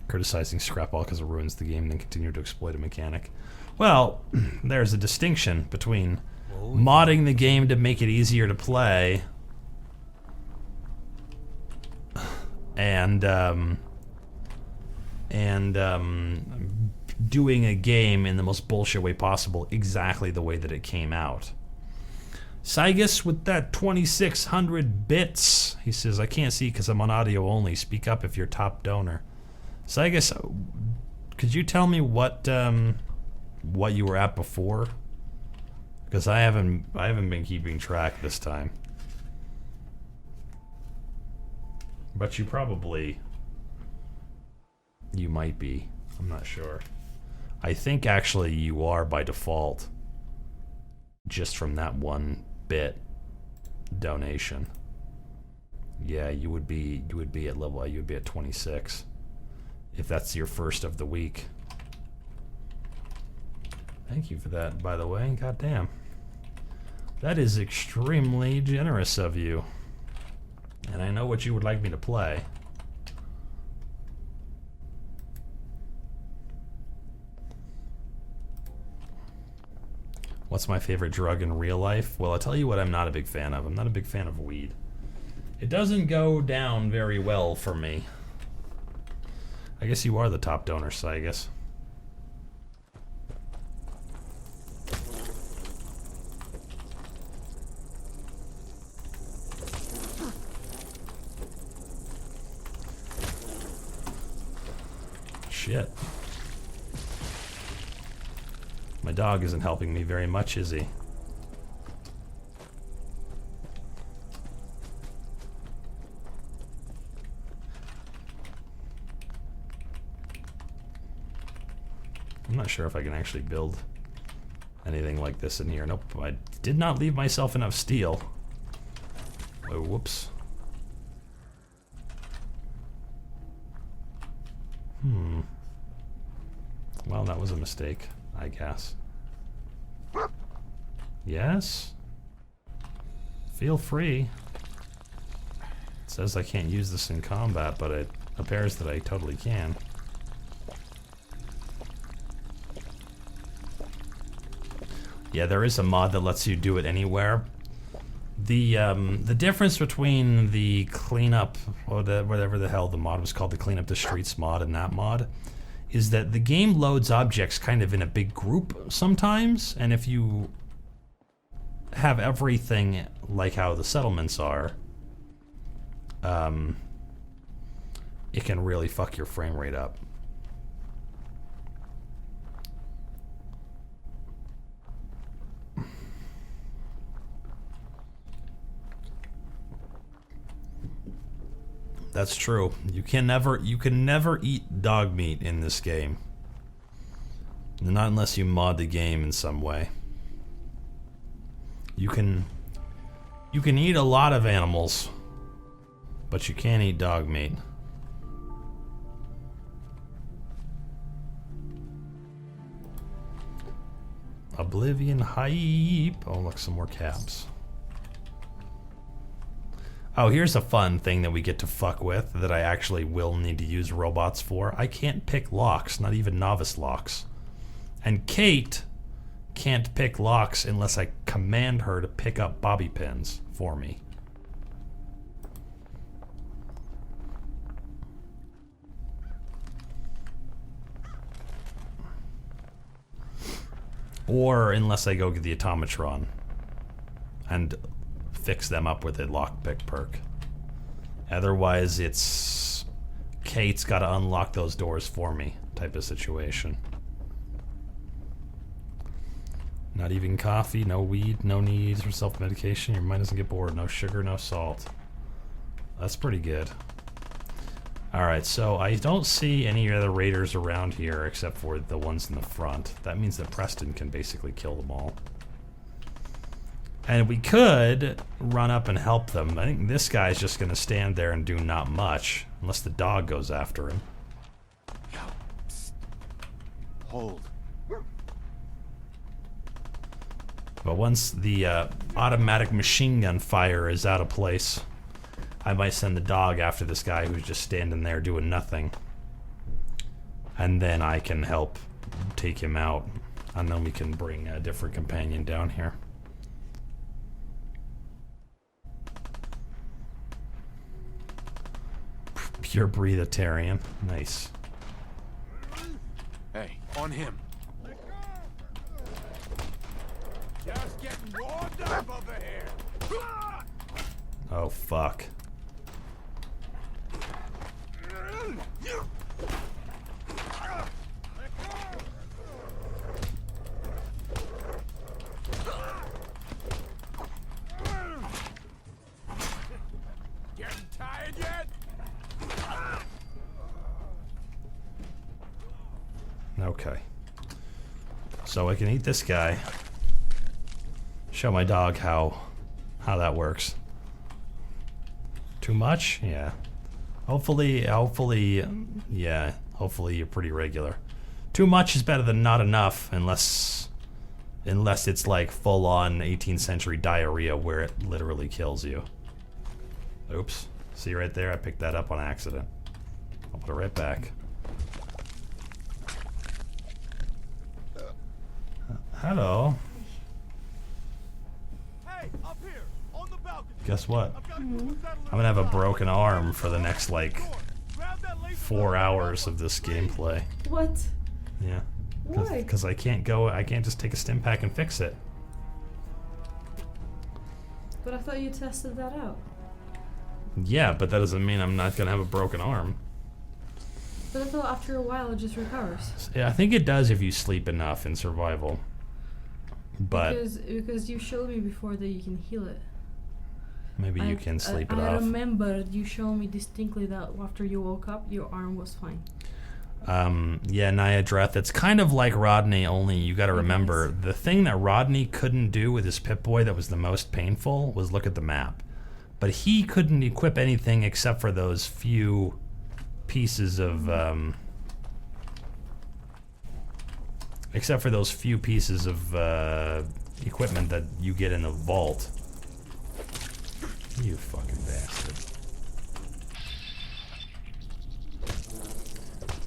criticizing Scrapball because it ruins the game, then continue to exploit a mechanic. Well, there's a distinction between modding the game to make it easier to play and doing a game in the most bullshit way possible, exactly the way that it came out. Cygus with that 2600 bits. He says, I can't see because I'm on audio only. Speak up if you're top donor. Cygus, could you tell me what you were at before? Because I haven't been keeping track this time. But you might be. I'm not sure. I think actually you are by default, just from that 1 bit donation. Yeah, you would be at level. You would be at 26 if that's your first of the week. Thank you for that, by the way. God damn. That is extremely generous of you. And I know what you would like me to play. What's my favorite drug in real life? Well, I'll tell you what I'm not a big fan of. I'm not a big fan of weed. It doesn't go down very well for me. I guess you are the top donor, so I guess. Shit. My dog isn't helping me very much, is he? I'm not sure if I can actually build anything like this in here. Nope, I did not leave myself enough steel. Oh, whoops. Well, that was a mistake, I guess. Yes? Feel free. It says I can't use this in combat, but it appears that I totally can. Yeah, there is a mod that lets you do it anywhere. The difference between the cleanup, or whatever the hell the mod was called, the clean up the streets mod and that mod, is that the game loads objects kind of in a big group sometimes, and if you have everything like how the settlements are, it can really fuck your frame rate up. That's true. You can never eat dog meat in this game. Not unless you mod the game in some way. You can eat a lot of animals, but you can't eat dog meat. Oblivion hype. Oh, look, some more caps. Oh, here's a fun thing that we get to fuck with that I actually will need to use robots for. I can't pick locks, not even novice locks. And Kate can't pick locks unless I command her to pick up bobby pins for me. Or unless I go get the automatron and fix them up with a lockpick perk. Otherwise, it's Kate's got to unlock those doors for me type of situation. Not even coffee, no weed, no needs for self-medication. Your mind doesn't get bored. No sugar, no salt. That's pretty good. Alright, so I don't see any other raiders around here except for the ones in the front. That means that Preston can basically kill them all. And we could run up and help them. I think this guy's just going to stand there and do not much, unless the dog goes after him. Hold. But once the automatic machine gun fire is out of place, I might send the dog after this guy who's just standing there doing nothing. And then I can help take him out. And then we can bring a different companion down here. Pure breathitarian. Nice. Hey, on him. Just getting warmed up over here. Oh, fuck. Getting tired yet? Okay. So I can eat this guy. Show my dog how that works. Too much? Yeah. Hopefully, yeah. Hopefully you're pretty regular. Too much is better than not enough, unless it's like full-on 18th century diarrhea where it literally kills you. Oops. See right there? I picked that up on accident. I'll put it right back. Hello. Hey, up here, on the balcony. Guess what? I'm gonna have a broken arm for the next, like, 4 hours of this gameplay. What? Yeah. Why? Because I can't just take a stim pack and fix it. But I thought you tested that out. Yeah, but that doesn't mean I'm not gonna have a broken arm. But I thought after a while it just recovers. Yeah, I think it does if you sleep enough in survival. But because you showed me before that you can heal it. maybe you can sleep it I off. remember you showed me distinctly that after you woke up, your arm was fine. Yeah, Nyadreth, it's kind of like Rodney, only you gotta remember, Yes. the thing that Rodney couldn't do with his Pip-Boy that was the most painful was look at the map. But he couldn't equip anything except for those few pieces of, equipment that you get in the vault. You fucking bastard.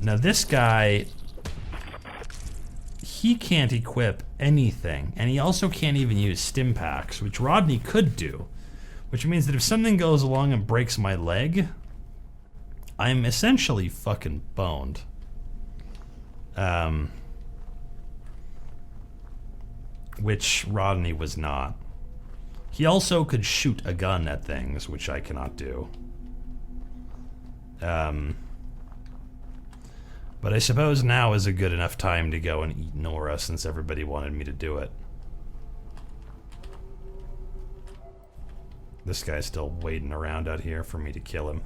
Now this guy, he can't equip anything, and he also can't even use stim packs, which Rodney could do, which means that if something goes along and breaks my leg, I'm essentially fucking boned. Which Rodney was not. He also could shoot a gun at things, which I cannot do. But I suppose now is a good enough time to go and eat Nora, since everybody wanted me to do it. This guy's still waiting around out here for me to kill him.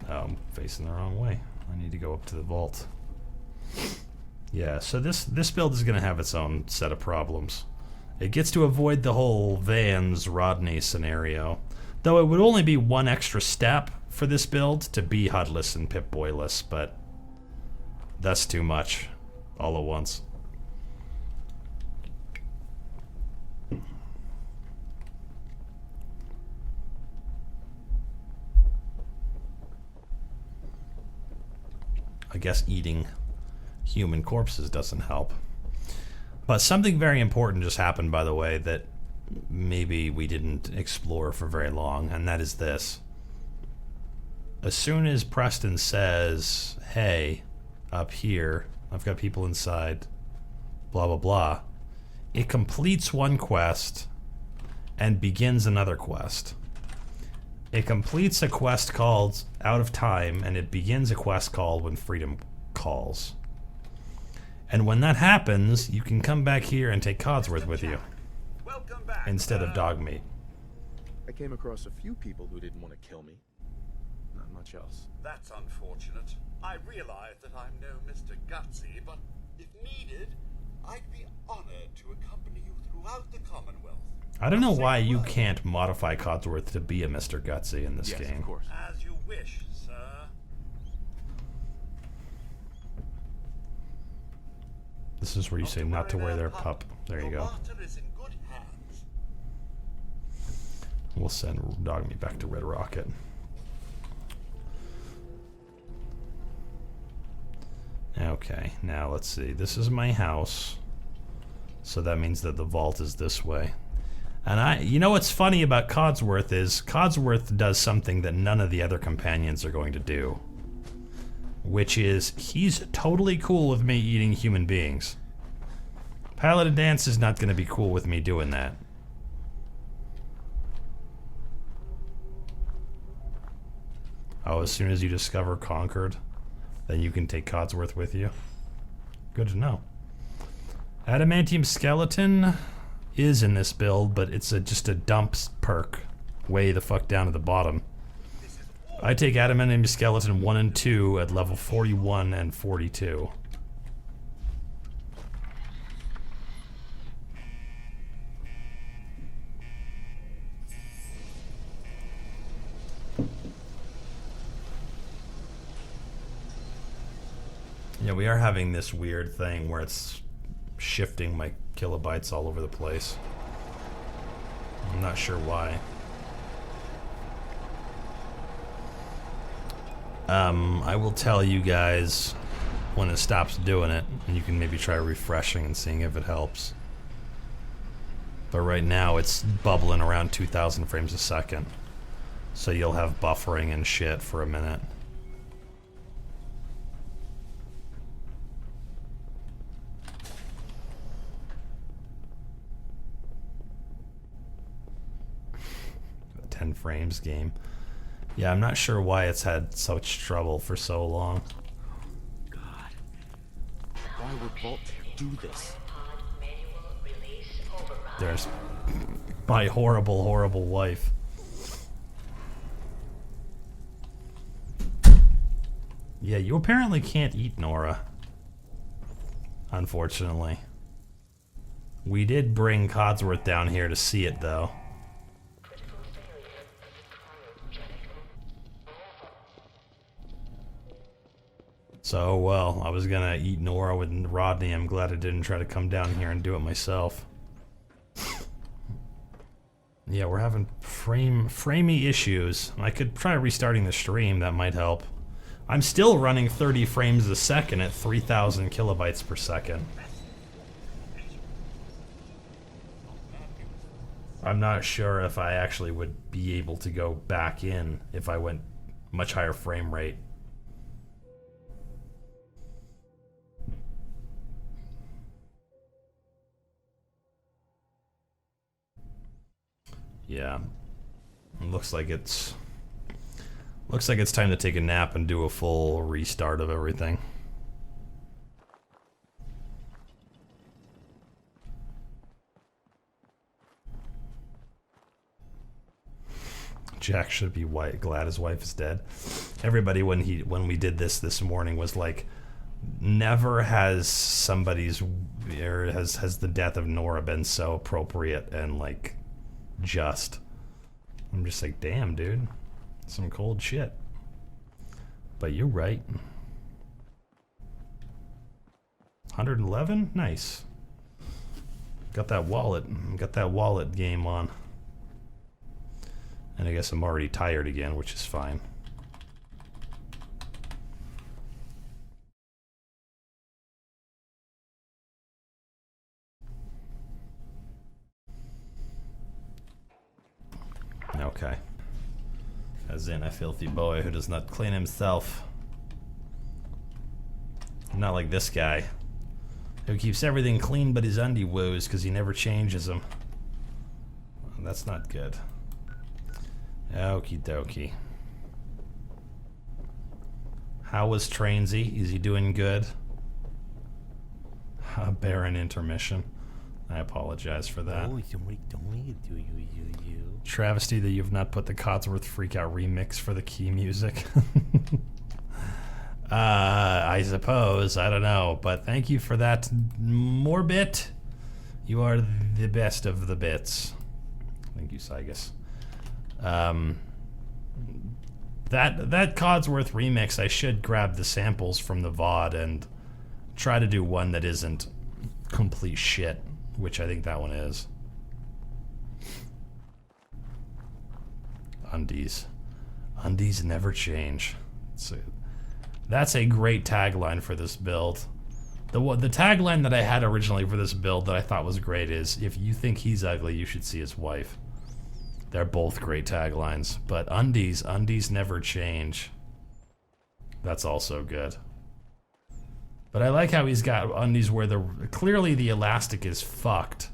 Oh, I'm facing the wrong way. I need to go up to the vault. Yeah, so this build is going to have its own set of problems. It gets to avoid the whole Vans Rodney scenario, though it would only be one extra step for this build to be HUD-less and Pip-Boy-less, but that's too much all at once. I guess eating human corpses doesn't help. But something very important just happened, by the way, that maybe we didn't explore for very long, and that is this. As soon as Preston says, hey, up here, I've got people inside, blah, blah, blah, it completes one quest and begins another quest. It completes a quest called Out of Time, and it begins a quest called When Freedom Calls. And when that happens, you can come back here and take Codsworth with you. Welcome back. Instead of dog meat. I came across a few people who didn't want to kill me. Not much else. That's unfortunate. I realize that I'm no Mr. Gutsy, but if needed, I'd be honored to accompany you throughout the Commonwealth. I don't know why you can't modify Codsworth to be a Mr. Gutsy in this Yes, game. of course. As you wish, sir. This is where you say not to wear their pup. There you go. Master is in good hands. We'll send Dog Me back to Red Rocket. Okay, now let's see. This is my house. So that means that the vault is this way. And you know what's funny about Codsworth is Codsworth does something that none of the other companions are going to do. Which is, he's totally cool with me eating human beings. Paladin Dance is not going to be cool with me doing that. Oh, as soon as you discover Concord, then you can take Codsworth with you. Good to know. Adamantium Skeleton is in this build, but it's just a dump perk way the fuck down at the bottom. I take Adamantium Skeleton 1 and 2 at level 41 and 42. Yeah, we are having this weird thing where it's shifting my kilobytes all over the place. I'm not sure why. I will tell you guys when it stops doing it, and you can maybe try refreshing and seeing if it helps. But right now it's bubbling around 2,000 frames a second. So you'll have buffering and shit for a minute. A 10 frames game. Yeah, I'm not sure why it's had such trouble for so long. God. Why would Vault do this? There's my horrible, horrible wife. Yeah, you apparently can't eat Nora. Unfortunately. We did bring Codsworth down here to see it, though. So, well, I was gonna eat Nora with Rodney. I'm glad I didn't try to come down here and do it myself. Yeah, we're having framey issues. I could try restarting the stream, that might help. I'm still running 30 frames a second at 3,000 kilobytes per second. I'm not sure if I actually would be able to go back in if I went much higher frame rate. Yeah, it looks like it's time to take a nap and do a full restart of everything. Jack should be glad his wife is dead. Everybody when we did this morning was like, never has somebody's or has the death of Nora been so appropriate and like just. I'm just like, damn, dude, some cold shit. But you're right. 111, nice. Got that wallet game on. And I guess I'm already tired again, which is fine. Okay. As in a filthy boy who does not clean himself. Not like this guy, who keeps everything clean but his undie-woos because he never changes them. That's not good. Okie dokie. How was Trainsy? Is he doing good? A barren intermission. I apologize for that. Travesty that you've not put the Codsworth Freakout remix for the key music. I suppose. I don't know. But thank you for that, Morbit. You are the best of the bits. Thank you, Sygus. That Codsworth remix, I should grab the samples from the VOD and try to do one that isn't complete shit, which I think that one is. Undies. Undies never change. That's a great tagline for this build. The tagline that I had originally for this build that I thought was great is, if you think he's ugly, you should see his wife. They're both great taglines. But undies never change. That's also good. But I like how he's got undies where clearly the elastic is fucked,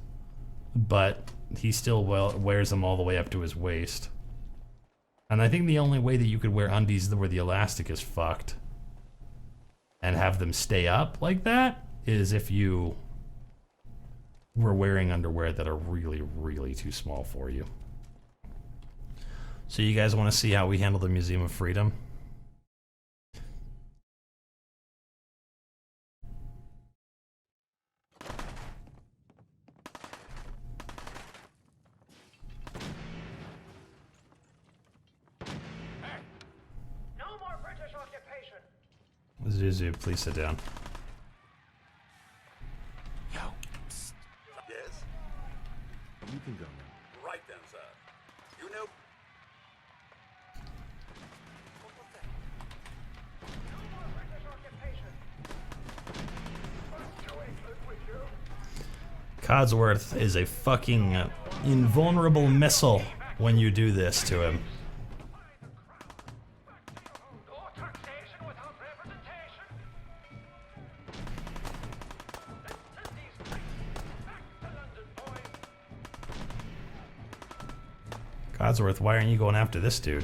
but he still wears them all the way up to his waist. And I think the only way that you could wear undies where the elastic is fucked and have them stay up like that is if you were wearing underwear that are really, really too small for you. So you guys want to see how we handle the Museum of Freedom? Zuzu, please sit down. Yo. Yes? You can go now. Right then, sir. You know... What was that? No more British occupation. Codsworth is a fucking invulnerable missile when you do this to him. Codsworth, why aren't you going after this dude?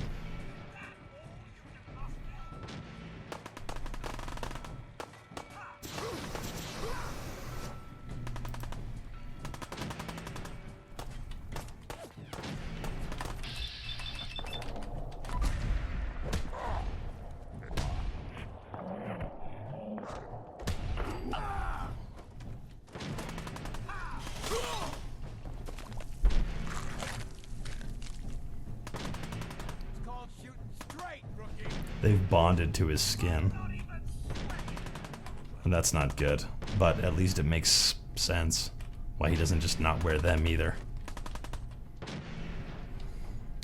They've bonded to his skin. And that's not good. But at least it makes sense why he doesn't just not wear them either.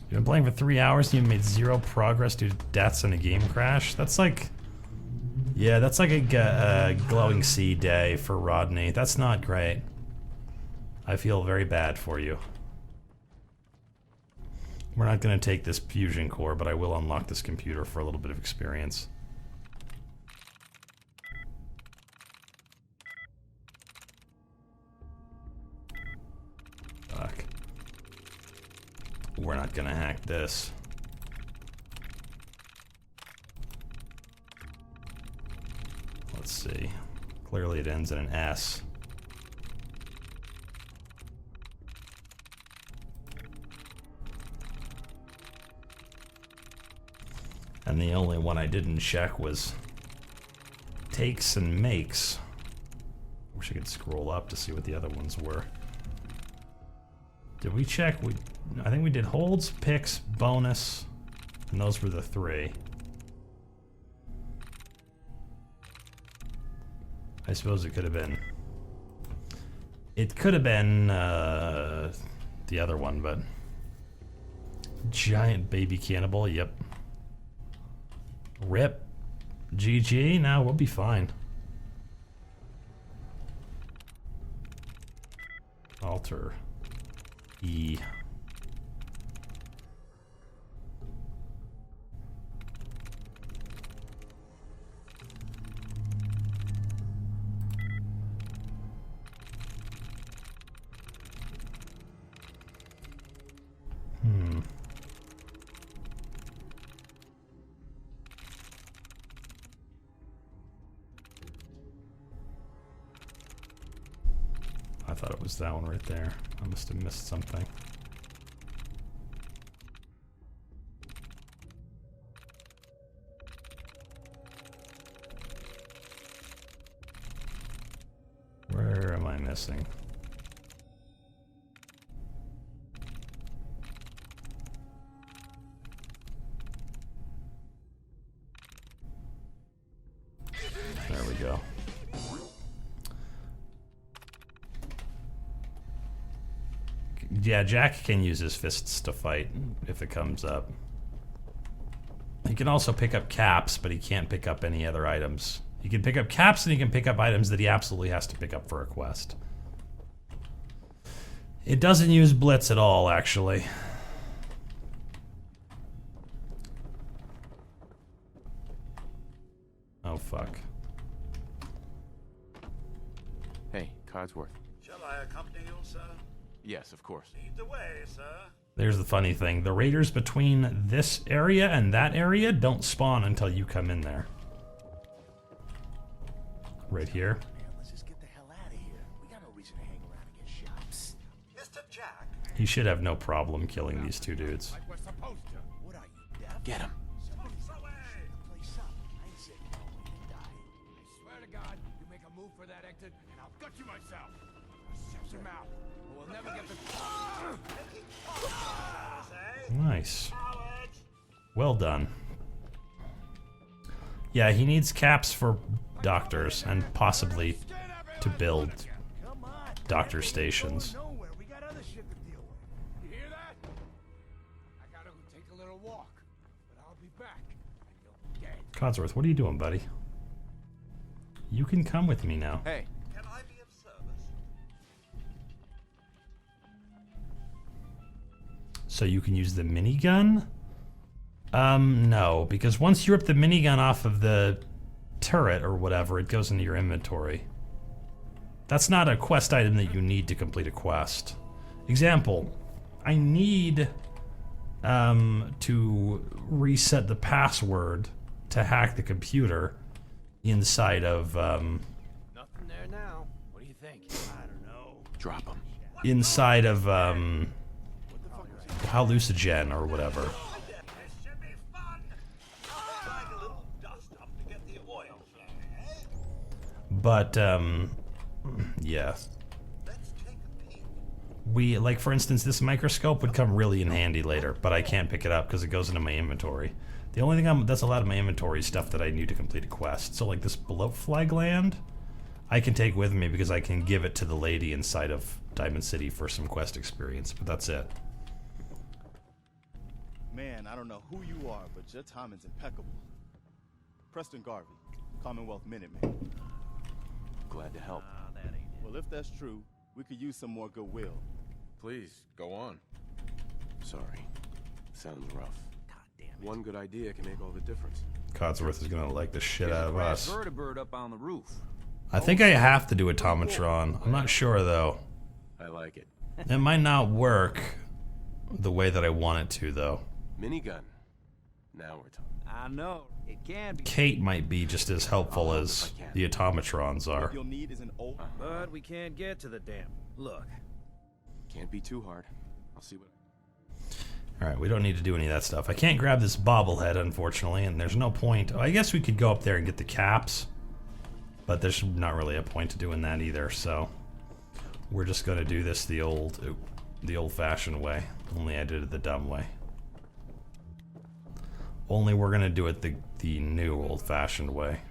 You've been playing for 3 hours and you've made 0 progress due to deaths and a game crash? That's like... Yeah, that's like a glowing sea day for Rodney. That's not great. I feel very bad for you. We're not going to take this fusion core, but I will unlock this computer for a little bit of experience. Fuck. We're not going to hack this. Let's see. Clearly it ends in an S. And the only one I didn't check was takes and makes. Wish I could scroll up to see what the other ones were. Did we check? I think we did holds, picks, bonus, and those were the 3. I suppose it could have been. It could have been the other one, but giant baby cannibal. Yep. Rip. GG. Now we'll be fine. Alter. E. I thought it was that one right there. I must have missed something. Where am I missing? There we go. Yeah, Jack can use his fists to fight if it comes up. He can also pick up caps, but he can't pick up any other items. He can pick up caps and he can pick up items that he absolutely has to pick up for a quest. It doesn't use Blitz at all, actually. Oh, fuck. Hey, Codsworth. Shall I accompany you, sir? Yes, of course. Lead the way, sir. There's the funny thing. The raiders between this area and that area don't spawn until you come in there. Right here. Man, let's just get the hell out of here. We got no reason to hang around and get shots. Mr. Jack. He should have no problem killing these two dudes. Like we're supposed to. What are you, deaf? Get him. Books away. Place up. I ain't sitting here waiting to die. I swear to God, you make a move for that exit, and I'll gut you myself. Shut your mouth, or we'll never get the. Nice. Well done. Yeah, he needs caps for doctors and possibly to build Come on. doctor stations. Nowhere. We got other shit to deal with. You hear that? I gotta go take a little walk, but I'll be back, and you'll be dead. Codsworth, what are you doing, buddy? You can come with me now. Hey. Can I be of service? So you can use the minigun? No, because once you rip the minigun off of the turret or whatever, it goes into your inventory. That's not a quest item that you need to complete a quest. Example, I need to reset the password to hack the computer inside of Nothing there now. What do you think? I don't know. Drop him. inside of hallucinogen or whatever. This should be fun. Like a little dust up to get the oil flowing, eh? But yeah. Let's take a peek. We, like, for instance, this microscope would come really in handy later, but I can't pick it up because it goes into my inventory. The only thing that's allowed in my inventory is stuff that I need to complete a quest. So, like, this bloatfly gland, I can take with me because I can give it to the lady inside of Diamond City for some quest experience, but that's it. Man, I don't know who you are, but your timing's impeccable. Preston Garvey, Commonwealth Minuteman. Glad to help. Well, if that's true, we could use some more goodwill. Please, go on. Sorry. Sounds rough. One good idea can make all the difference. Codsworth is gonna like the shit out of us. Vertibird up on the roof. I think I have to do Automatron. I'm not sure, though. I like it. It might not work the way that I want it to, though. Minigun. Now we're talking. I know. It can be. Kate might be just as helpful as the Automatrons are. What you'll need is an old... But we can't get to the dam. Look. Can't be too hard. I'll see what... Alright, we don't need to do any of that stuff. I can't grab this bobblehead, unfortunately, and there's no point. I guess we could go up there and get the caps, but there's not really a point to doing that either, so we're just going to do this the old-fashioned way. Only I did it the dumb way. Only we're going to do it the new old-fashioned way.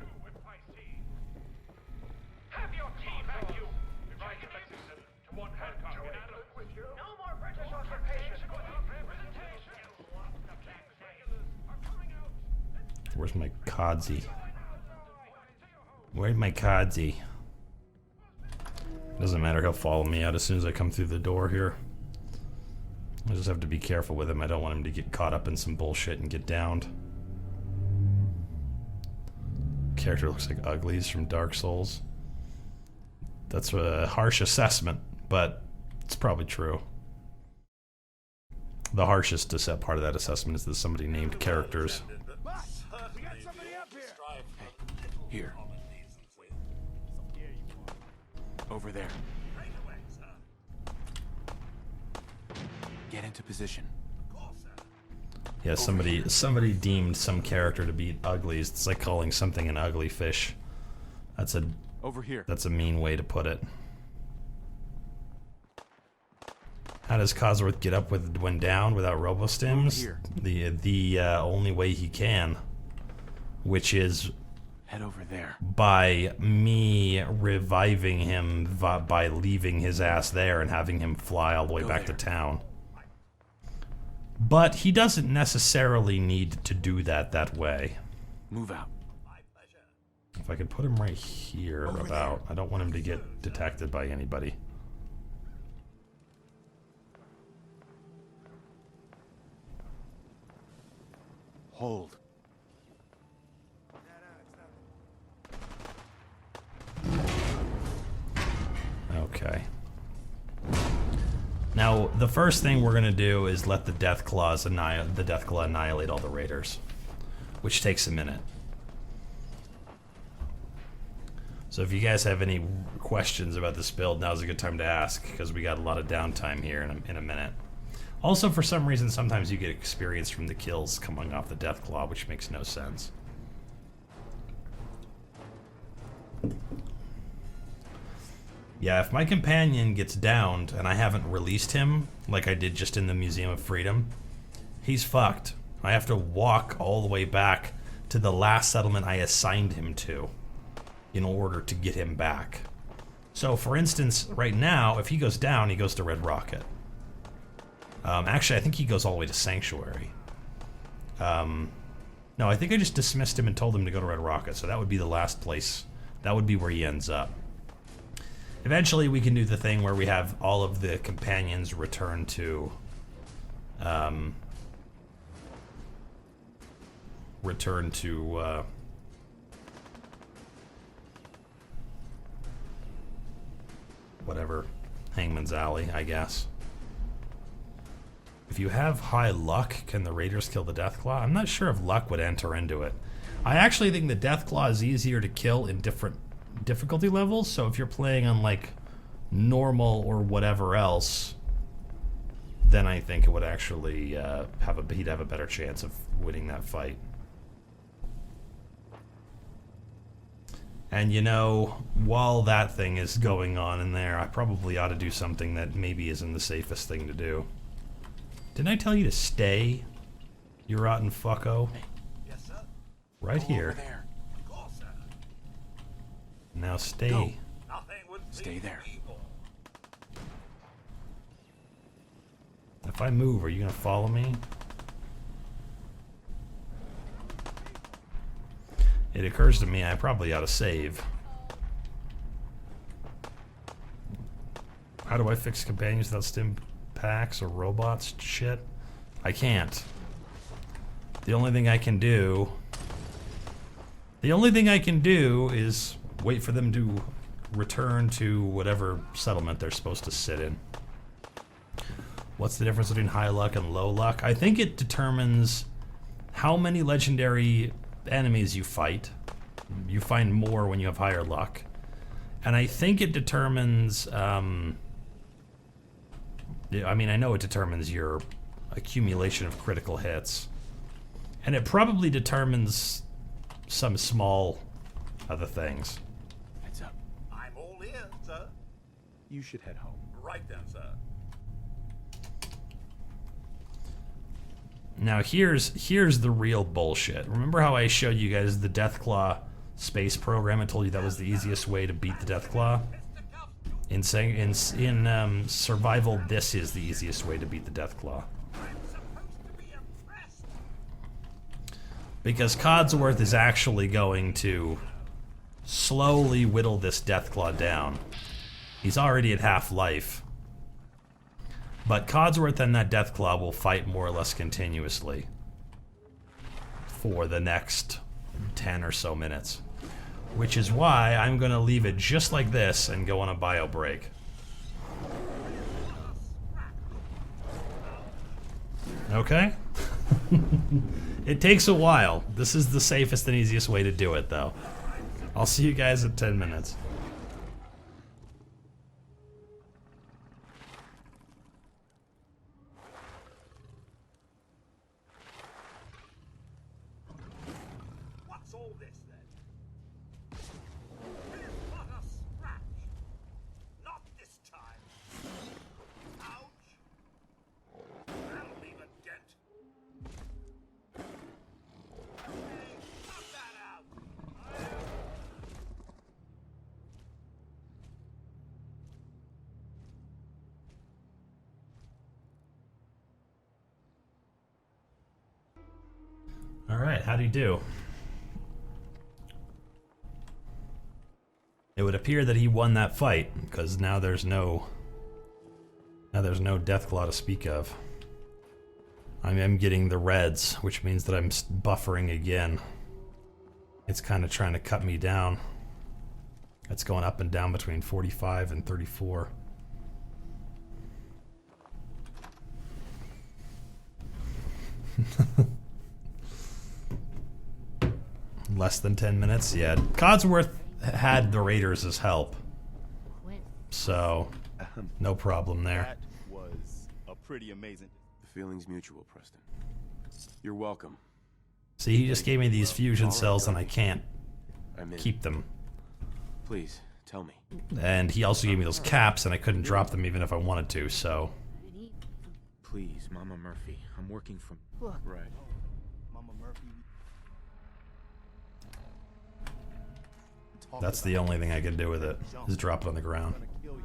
Where's my Codsy? Where's my Codsy? Doesn't matter, he'll follow me out as soon as I come through the door here. I just have to be careful with him. I don't want him to get caught up in some bullshit and get downed. Character looks like Uglies from Dark Souls. That's a harsh assessment, but it's probably true. The harshest part of that assessment is that somebody named characters. We got somebody up here. Here. Over there. Get into position. Yeah, somebody deemed some character to be uglies. It's like calling something an ugly fish. Over here. That's a mean way to put it. How does Codsworth get up when down without robostims? The only way he can, which is Head over there. by me reviving him by leaving his ass there and having him fly all the way back to town. But he doesn't necessarily need to do that way. Move out. If I could put him right here about, I don't want him to get detected by anybody. Hold. Okay. Now, the first thing we're gonna do is let the deathclaw annihilate all the raiders, which takes a minute. So if you guys have any questions about this build, now's a good time to ask, because we got a lot of downtime here in a minute. Also, for some reason, sometimes you get experience from the kills coming off the deathclaw, which makes no sense. Yeah, if my companion gets downed and I haven't released him, like I did just in the Museum of Freedom, he's fucked. I have to walk all the way back to the last settlement I assigned him to in order to get him back. So, for instance, right now, if he goes down, he goes to Red Rocket. Actually, I think he goes all the way to Sanctuary. No, I think I just dismissed him and told him to go to Red Rocket, so that would be the last place. That would be where he ends up. Eventually, we can do the thing where we have all of the companions return to... whatever, Hangman's Alley, I guess. If you have high luck, can the raiders kill the deathclaw? I'm not sure if luck would enter into it. I actually think the deathclaw is easier to kill in different difficulty levels, so if you're playing on like normal or whatever else, then I think it would actually he'd have a better chance of winning that fight. And you know, while that thing is going on in there, I probably ought to do something that maybe isn't the safest thing to do. Didn't I tell you to stay, you rotten fucko? Yes, sir. Right here. Over there. Of course, sir. Now stay. Go. Nothing would Stay there. evil. If I move, are you gonna follow me? It occurs to me I probably ought to save. How do I fix companions without stim packs or robots shit? I can't. The only thing I can do is wait for them to return to whatever settlement they're supposed to sit in. What's the difference between high luck and low luck? I think it determines how many legendary enemies you fight. You find more when you have higher luck. And I think it determines, I mean, I know it determines your accumulation of critical hits. And it probably determines some small other things. Heads up. I'm all in, sir. You should head home. Right then, sir. Now here's the real bullshit. Remember how I showed you guys the Deathclaw space program? I told you that was the easiest way to beat the Deathclaw. In survival, this is the easiest way to beat the Deathclaw. Because Codsworth is actually going to slowly whittle this Deathclaw down. He's already at half life. But Codsworth and that Deathclaw will fight more or less continuously for the next 10 or so minutes. Which is why I'm going to leave it just like this and go on a bio break. Okay? It takes a while. This is the safest and easiest way to do it, though. I'll see you guys in 10 minutes. What's all this then? Here's but a scratch. Not this time. Ouch. That'll leave a dent. Okay, knock that out. Alright, how'd he do? It would appear that he won that fight, because now there's no deathclaw to speak of. I am getting the reds, which means that I'm buffering again. It's kind of trying to cut me down. It's going up and down between 45 and 34. Less than 10 minutes? Yeah. Codsworth had the Raiders as help. So, no problem there. That was a pretty amazing. The feeling's mutual, Preston. You're welcome. See, he just gave me these fusion cells and I can't keep them. Please, tell me. And he also gave me those caps and I couldn't drop them even if I wanted to, so... Please, Mama Murphy. I'm working from... Look. Right. Mama Murphy. That's the only thing I can do with it, is drop it on the ground. Gonna kill you.